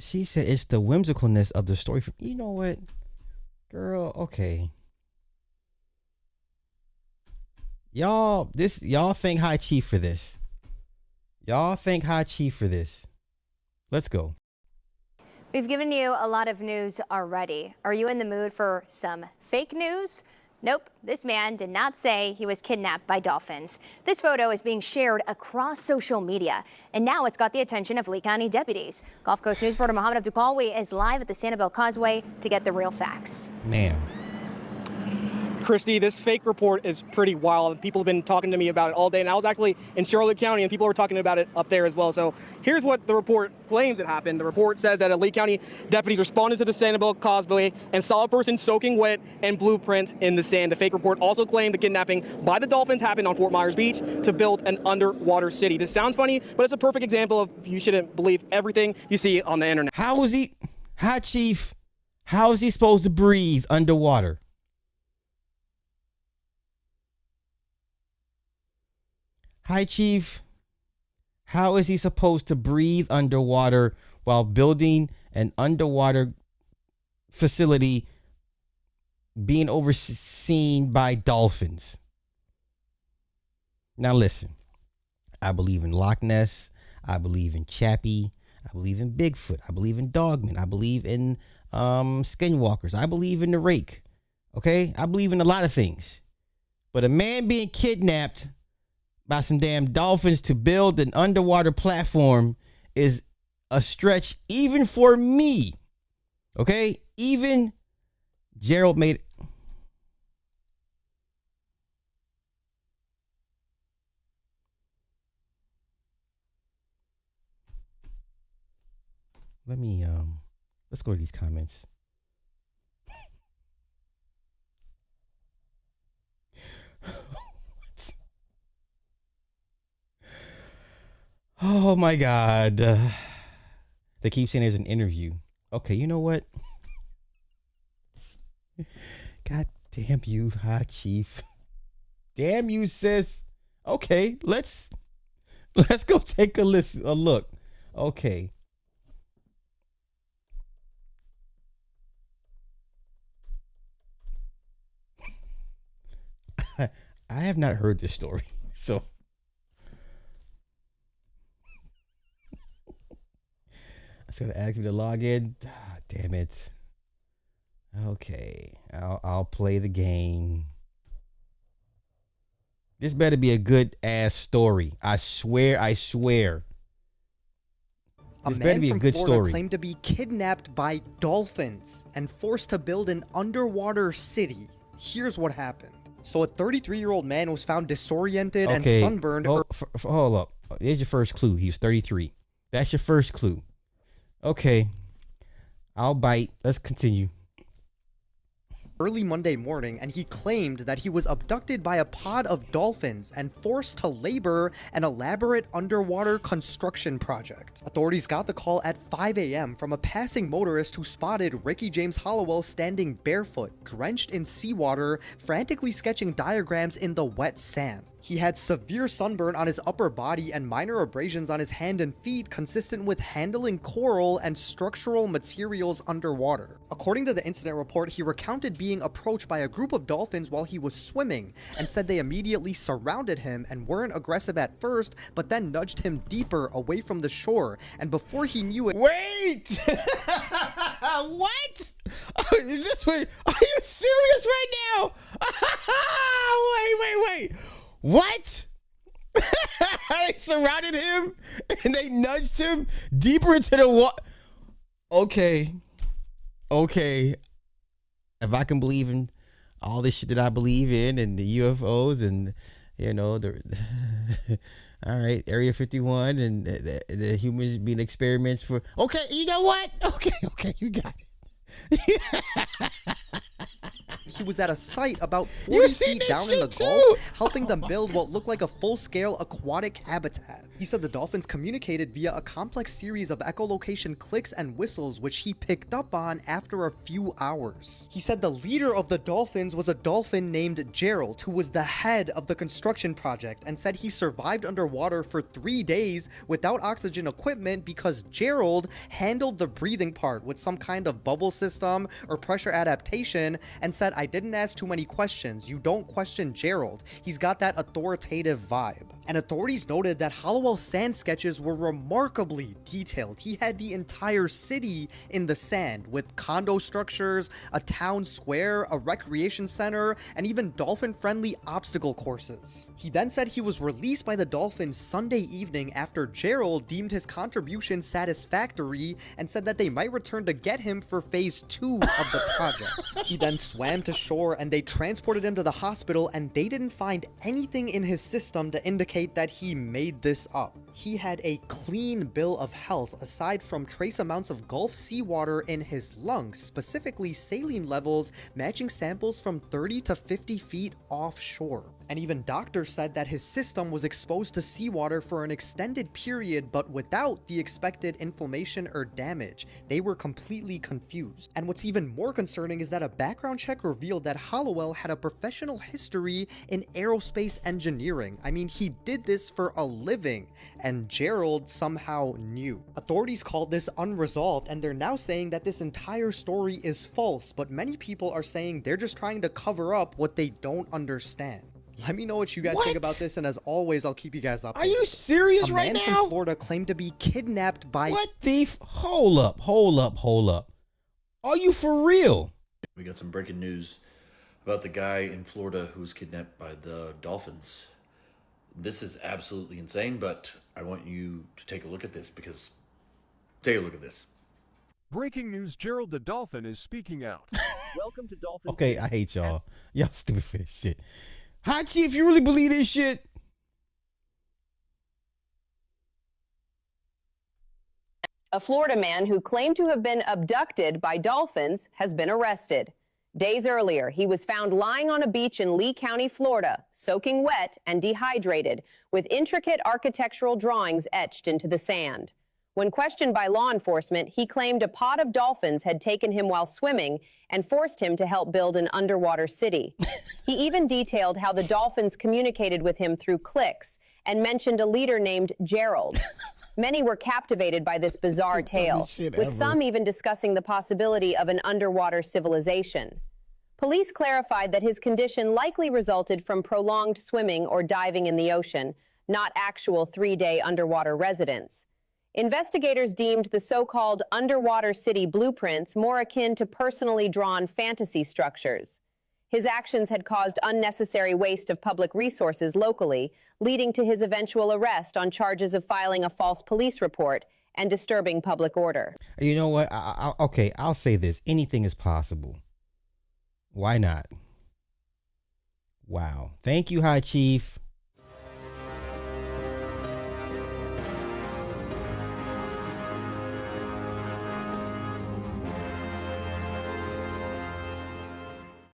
She said it's the whimsicalness of the story. You know what, girl? Okay, y'all thank High Chief for this. Y'all thank High Chief for this. Let's go. We've given you a lot of news already. Are you in the mood for some fake news? Nope, this man did not say he was kidnapped by dolphins. This photo is being shared across social media, and now it's got the attention of Lee County deputies. Gulf Coast News reporter Mohammed Abdulkawi is live at the Sanibel Causeway to get the real facts. Ma'am. Christy, this fake report is pretty wild. People have been talking to me about it all day, and I was actually in Charlotte County, and people were talking about it up there as well. So here's what the report claims it happened. The report says that Lee County deputies responded to the Sanibel Causeway and saw a person soaking wet and blueprints in the sand. The fake report also claimed the kidnapping by the dolphins happened on Fort Myers Beach to build an underwater city. This sounds funny, but it's a perfect example of you shouldn't believe everything you see on the internet. How is he, High Chief? How is he supposed to breathe underwater? High Chief, how is he supposed to breathe underwater while building an underwater facility being overseen by dolphins? Now listen, I believe in Loch Ness. I believe in Chappie. I believe in Bigfoot. I believe in Dogman. I believe in skinwalkers. I believe in the rake. Okay? I believe in a lot of things. But a man being kidnapped by some damn dolphins to build an underwater platform is a stretch even for me. Okay? Even Gerald made it. Let's go to these comments. Oh my God. They keep saying there's an interview. Okay, you know what? God damn you, High Chief. Damn you, sis. Okay, let's go take a look. Okay. I have not heard this story, so it's gonna ask me to log in. Ah, damn it. Okay, I'll play the game. This better be a good ass story. I swear. This better be a good story. Claimed to be kidnapped by dolphins and forced to build an underwater city. Here's what happened. So a 33-year-old man was found disoriented and sunburned. Hold up. Here's your first clue. He was 33. That's your first clue. Okay. I'll bite. Let's continue. Early Monday morning, and he claimed that he was abducted by a pod of dolphins and forced to labor an elaborate underwater construction project. Authorities got the call at 5 a.m. from a passing motorist who spotted Ricky James Hollowell standing barefoot, drenched in seawater, frantically sketching diagrams in the wet sand. He had severe sunburn on his upper body and minor abrasions on his hand and feet consistent with handling coral and structural materials underwater. According to the incident report, he recounted being approached by a group of dolphins while he was swimming and said they immediately surrounded him and weren't aggressive at first, but then nudged him deeper away from the shore. And before he knew it— Wait! What? Oh, is this what? Are you serious right now? Wait. What? They surrounded him and they nudged him deeper into the water. Okay. If I can believe in all this shit that I believe in and the UFOs and, you know, all right, Area 51 and the humans being experiments for. Okay, you know what? Okay, you got it. He was at a site about 40 feet down in the Gulf, helping them build what looked like a full-scale aquatic habitat. He said the dolphins communicated via a complex series of echolocation clicks and whistles, which he picked up on after a few hours. He said the leader of the dolphins was a dolphin named Gerald, who was the head of the construction project, and said he survived underwater for 3 days without oxygen equipment because Gerald handled the breathing part with some kind of bubble system or pressure adaptation, and said, "I didn't ask too many questions. You don't question Gerald. He's got that authoritative vibe." And authorities noted that Hallowell's sand sketches were remarkably detailed. He had the entire city in the sand, with condo structures, a town square, a recreation center, and even dolphin-friendly obstacle courses. He then said he was released by the Dolphins Sunday evening after Gerald deemed his contribution satisfactory and said that they might return to get him for phase 2 of the project. He then swam to shore and they transported him to the hospital, and they didn't find anything in his system to indicate that he made this up. He had a clean bill of health aside from trace amounts of Gulf seawater in his lungs, specifically saline levels matching samples from 30 to 50 feet offshore. And even doctors said that his system was exposed to seawater for an extended period, but without the expected inflammation or damage. They were completely confused. And what's even more concerning is that a background check revealed that Hallowell had a professional history in aerospace engineering. I mean, he did this for a living, and Gerald somehow knew. Authorities called this unresolved, and they're now saying that this entire story is false, but many people are saying they're just trying to cover up what they don't understand. Let me know what you guys think about this, and as always, I'll keep you guys updated. Are you serious right now? A man from Florida claimed to be kidnapped by... What thief? Hold up. Are you for real? We got some breaking news about the guy in Florida who was kidnapped by the dolphins. This is absolutely insane, but I want you to take a look at this because... Take a look at this. Breaking news, Gerald the Dolphin is speaking out. Welcome to Dolphin. Okay, I hate y'all. Y'all stupid for this shit. Hi, Chief, you really believe this shit? A Florida man who claimed to have been abducted by dolphins has been arrested. Days earlier, he was found lying on a beach in Lee County, Florida, soaking wet and dehydrated, with intricate architectural drawings etched into the sand. When questioned by law enforcement, he claimed a pod of dolphins had taken him while swimming and forced him to help build an underwater city. He even detailed how the dolphins communicated with him through clicks and mentioned a leader named Gerald. Many were captivated by this bizarre tale, with some even discussing the possibility of an underwater civilization. Police clarified that his condition likely resulted from prolonged swimming or diving in the ocean, not actual 3-day underwater residence. Investigators deemed the so-called underwater city blueprints more akin to personally drawn fantasy structures. His actions had caused unnecessary waste of public resources locally, leading to his eventual arrest on charges of filing a false police report and disturbing public order. You know what? Okay, I'll say this. Anything is possible. Why not? Wow. Thank you, High Chief.